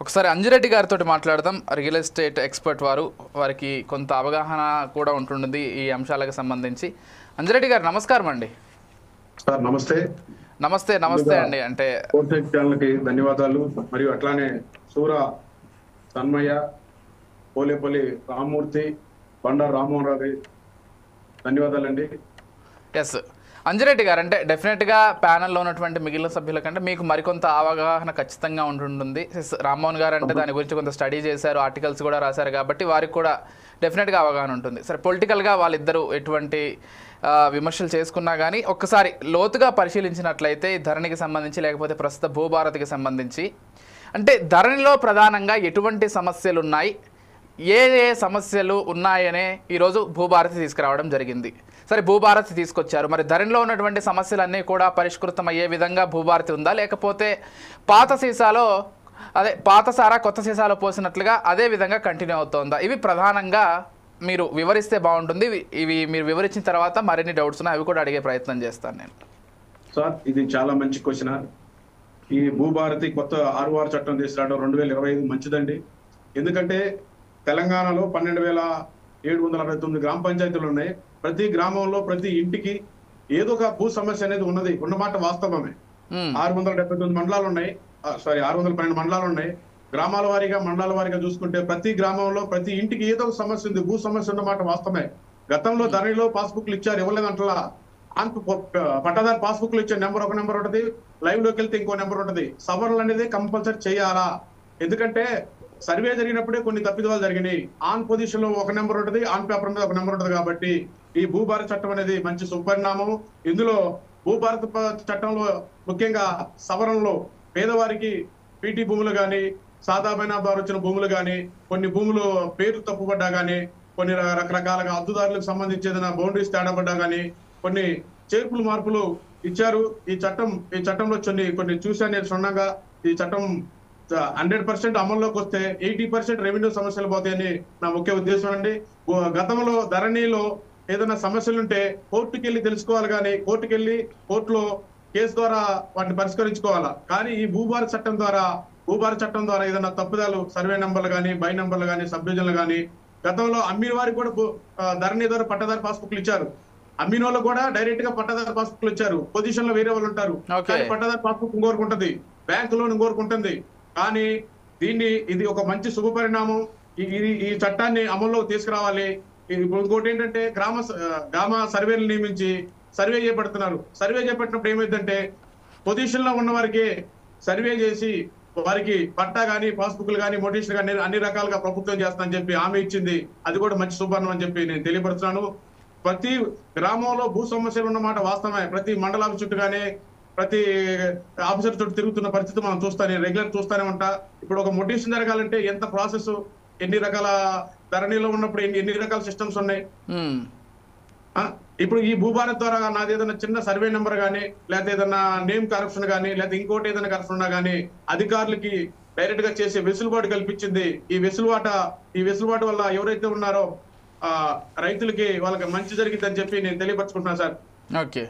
ఒకసారి అంజిరెడ్డి గారితో మాట్లాడదాం. రియల్ ఎస్టేట్ ఎక్స్పర్ట్ వారికి కొంత అవగాహన కూడా ఉంటుంటుంది ఈ అంశాలకు సంబంధించి. అంజిరెడ్డి గారు నమస్కారం అండి. సార్ నమస్తే. నమస్తే నమస్తే అండి. అంటే ఛానల్కి ధన్యవాదాలు. మరియు అట్లానే సూర తన్మయ్య, పోలేపల్లి రామ్మూర్తి, బండారు రామ్మోహన్ రావు ధన్యవాదాలండి. ఎస్ అంజిరెడ్డి గారు, అంటే డెఫినెట్గా ప్యానెల్లో ఉన్నటువంటి మిగిలిన సభ్యుల కంటే మీకు మరికొంత అవగాహన ఖచ్చితంగా ఉంటుంటుంది. రామ్మోహన్ గారు అంటే దాని గురించి కొంత స్టడీ చేశారు, ఆర్టికల్స్ కూడా రాశారు, కాబట్టి వారికి కూడా డెఫినెట్గా అవగాహన ఉంటుంది. సరే, పొలిటికల్గా వాళ్ళిద్దరూ ఎటువంటి విమర్శలు చేసుకున్నా కానీ ఒక్కసారి లోతుగా పరిశీలించినట్లయితే ధరణికి సంబంధించి లేకపోతే ప్రస్తుత భూభారతికి సంబంధించి అంటే ధరణిలో ప్రధానంగా ఎటువంటి సమస్యలు ఉన్నాయి, ఏ ఏ సమస్యలు ఉన్నాయనే ఈరోజు భూభారతి తీసుకురావడం జరిగింది. సరే, భూభారతి తీసుకొచ్చారు, మరి ధరణిలో ఉన్నటువంటి సమస్యలన్నీ కూడా పరిష్కృతం అయ్యే విధంగా భూభారతి ఉందా, లేకపోతే పాత సారా కొత్త సీసాలో పోసినట్లుగా అదే విధంగా కంటిన్యూ అవుతోందా? ఇవి ప్రధానంగా మీరు వివరిస్తే బాగుంటుంది. ఇవి మీరు వివరించిన తర్వాత మరిన్ని డౌట్స్ ఉన్నాయి, అవి కూడా అడిగే ప్రయత్నం చేస్తాను నేను. సార్, ఇది చాలా మంచి క్వశ్చన్. ఈ భూభారతి కొత్త 6 చట్టం తీసుకురావడం 2025 మంచిదండి. ఎందుకంటే తెలంగాణలో 12,769 గ్రామ పంచాయతీలు ఉన్నాయి. ప్రతి గ్రామంలో ప్రతి ఇంటికి ఏదో ఒక భూ సమస్య అనేది ఉన్నమాట వాస్తవమే. 679 మండలాలు ఉన్నాయి, 612 మండలాలు ఉన్నాయి. గ్రామాల వారీగా మండలాల వారీగా చూసుకుంటే ప్రతి గ్రామంలో ప్రతి ఇంటికి ఏదో ఒక సమస్య ఉంది, భూ సమస్య ఉన్నమాట వాస్తవమే. గతంలో ధరణిలో పాస్బుక్లు ఇచ్చారు, ఇవ్వలేదంటలా. పట్టాదారు పాస్బుక్లు ఇచ్చే నెంబర్ ఒక నెంబర్ ఉంటుంది, లైవ్ లోకి వెళ్తే ఇంకో నెంబర్ ఉంటుంది. సవరణలు అనేది కంపల్సరీ చేయాలా? ఎందుకంటే సర్వే జరిగినప్పుడే కొన్ని తప్పిదాలు జరిగినాయి. ఆన్ పొజిషన్ లో ఒక నెంబర్ ఉంటుంది, ఆన్ పేపర్ మీద ఒక నెంబర్ ఉంటుంది. కాబట్టి ఈ భూభారత చట్టం అనేది మంచి సుపరిణామం. ఇందులో భూభారత చట్టంలో ముఖ్యంగా సవరణలో పేదవారికి పీటీ భూములు కానీ, సాదామైన ద్వారా వచ్చిన భూములు కానీ, కొన్ని భూములు పేర్లు తప్పుపడ్డా కానీ, కొన్ని రకరకాలుగా అద్దుదారులకు సంబంధించి ఏదైనా బౌండరీస్ తేడాపడ్డా కానీ కొన్ని చేర్పులు మార్పులు ఇచ్చారు. ఈ చట్టంలో కొన్ని చూశాను నేను క్షుణ్ణంగా. ఈ చట్టం 100% అమల్లోకి వస్తే 80% రెవెన్యూ సమస్యలు పోతాయని నా ముఖ్య ఉద్దేశం అండి. గతంలో ధరణిలో ఏదైనా సమస్యలుంటే కోర్టుకి వెళ్ళి తెలుసుకోవాలి, కానీ కోర్టులో కేసు ద్వారా వాటిని పరిష్కరించుకోవాలా. కానీ ఈ భూభారత చట్టం ద్వారా ఏదైనా తప్పుదాలు సర్వే నెంబర్లు కానీ, బై నెంబర్లు కానీ, సబ్ డివిజన్లు కానీ, గతంలో అమ్మిన వారికి కూడా ధరణి ద్వారా పట్టదారు పాస్బుక్లు ఇచ్చారు. అమ్మిన వాళ్ళు కూడా డైరెక్ట్ గా పట్టదారు పాస్బుక్లు ఇచ్చారు. పొజిషన్ లో వేరే వాళ్ళు ఉంటారు, పట్టదారు పాస్బుక్ ఇంకోరుకుంటుంది, బ్యాంకు లోన్ ఇంకోరుకుంటుంది. కానీ ఇది ఒక మంచి శుభ పరిణామం. ఈ చట్టాన్ని అమల్లోకి తీసుకురావాలి. ఇంకోటి ఏంటంటే గ్రామ సర్వేలు నియమించి సర్వే చేపడుతున్నారు. సర్వే చేపట్టినప్పుడు ఏమైందంటే పొజిషన్ లో ఉన్న వారికి సర్వే చేసి వారికి పట్టా కానీ, పాస్బుక్లు కానీ, మోటివేషన్ కానీ అన్ని రకాలుగా ప్రభుత్వం చేస్తానని చెప్పి హామీ ఇచ్చింది. అది కూడా మంచి శుభారం అని చెప్పి నేను తెలియపరుస్తున్నాను. ప్రతి గ్రామంలో భూ సమస్యలు ఉన్నమాట వాస్తవమే. ప్రతి మండలాల చుట్టూ కానీ, ప్రతి ఆఫీసర్ చుట్టూ తిరుగుతున్న పరిస్థితి మనం రెగ్యులర్ చూస్తూనే ఉంటా. ఇప్పుడు ఒక మోటివేషన్ జరగాలంటే ఎంత ప్రాసెస్, ఎన్ని రకాల ధరణిలో ఉన్నప్పుడు ఎన్ని రకాల సిస్టమ్స్ ఉన్నాయి. ఇప్పుడు ఈ భూభారత్ ద్వారా నాది ఏదైనా చిన్న సర్వే నెంబర్ కానీ, లేకపోతే ఏదైనా నేమ్ కరప్షన్ కానీ, లేకపోతే ఇంకోటి ఏదైనా కరప్షన్ ఉన్నా కానీ అధికారులకి డైరెక్ట్ గా చేసే వెసులుబాటు కల్పించింది. ఈ వెసులుబాటు వల్ల ఎవరైతే ఉన్నారో రైతులకి వాళ్ళకి మంచి జరిగిందని చెప్పి నేను తెలియపరచుకుంటున్నాను సార్. ఓకే.